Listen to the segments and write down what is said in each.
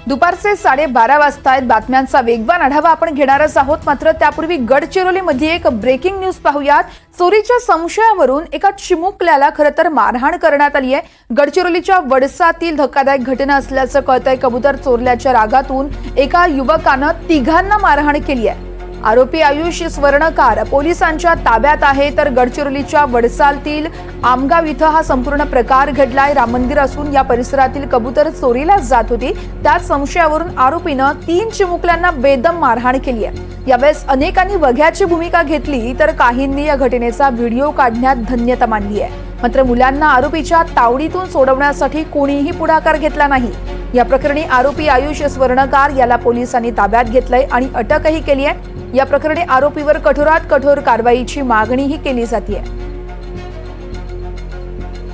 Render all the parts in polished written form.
दुपारचे 12:30 वाजता बातम्यांचा वेगवान आढावा आपण घेणारच आहोत। मात्र त्यापूर्वी गडचिरोलीमध्ये एक ब्रेकिंग न्यूज पाहूयात। चोरीच्या संशयावरून एका चिमुकल्याला खरं तर मारहाण करण्यात आली आहे। गडचिरोलीच्या वडसातील धक्कादायक घटना असल्याचं कळतंय। कबूतर चोरल्याच्या रागातून एका युवकानं तिघांना मारहाण केली आहे। आरोपी आयुष स्वर्णकार पोलिसांच्या ताब्यात आहे। तर गडचिरोलीच्या वडसालतील आमगाव इथं हा संपूर्ण प्रकार घडलाय। राम मंदिर असून या परिसरातील कबूतर चोरीला जात होती। त्याच संशयावरून आरोपीनं 3 चिमुकल्यांना बेदम मारहाण केली आहे। यावेळेस अनेकांनी बघ्याची भूमिका घेतली तर काहींनी या घटनेचा व्हिडिओ काढण्यात धन्यता मानली आहे। मात्र मुलांना आरोपीच्या तावडीतून सोडवण्यासाठी कोणीही पुढाकार घेतला नाही। या प्रकरणी आरोपी आयुष स्वर्णकार याला पोलिसांनी ताब्यात घेतलंय आणि अटकही केली आहे। या प्रकरणी आरोपीवर कठोरात कठोर कारवाईची मागणीही केली जाते।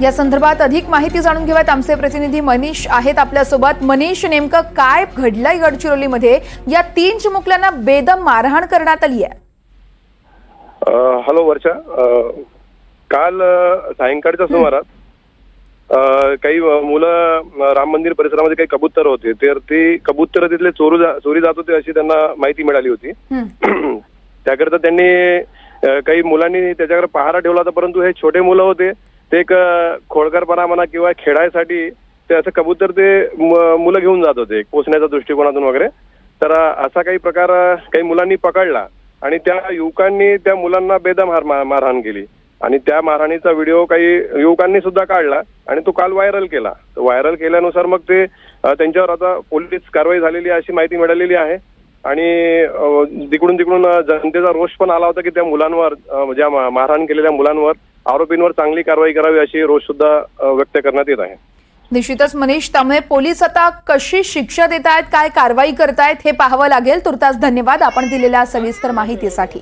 या संदर्भात अधिक माहिती जाणून घेऊयात। आमचे प्रतिनिधी मनीष आहेत आपल्यासोबत। मनीष, नेमकं काय घडलंय गडचिरोलीमध्ये? या 3 चिमुकल्यांना बेदम मारहाण करण्यात आली आहे। हॅलो वर्षा, काल सायंकाळच्या सुमारास काही मुलं राम मंदिर परिसरामध्ये काही कबूतर होते, तर ते कबूतर तिथले चोरी जात होते अशी त्यांना माहिती मिळाली होती। त्याकरता त्यांनी काही मुलांनी त्याच्याकडे पहारा ठेवला होता, परंतु हे छोटे मुलं होते ते एक खोडकरपणा म्हणा किंवा खेळायसाठी ते असं कबूतर ते मुलं घेऊन जात होते पोसण्याच्या दृष्टिकोनातून वगैरे। तर असा काही प्रकार काही मुलांनी पकडला आणि त्या युवकांनी त्या मुलांना बेदम मारहाण केली आणि त्या मारहाणीचा व्हिडिओ काही युवकांनी सुद्धा काढला आणि तो काल व्हायरल केला। व्हायरल केल्यानुसार मग ते त्यांच्यावर आता पोलीस कारवाई झालेली अशी माहिती मिळालेली आहे आणि तिकडून जनतेचा रोष पण आला होता की त्या मुलांवर, ज्या मारहाण केलेल्या मुलांवर, आरोपींवर चांगली कारवाई करावी अशी रोष सुद्धा व्यक्त करण्यात येत आहे। निश्चितच मनीष, त्यामुळे पोलीस आता कशी शिक्षा देत आहेत, काय कारवाई करतायत हे पाहावं लागेल। तुर्तास धन्यवाद आपण दिलेल्या सविस्तर माहितीसाठी।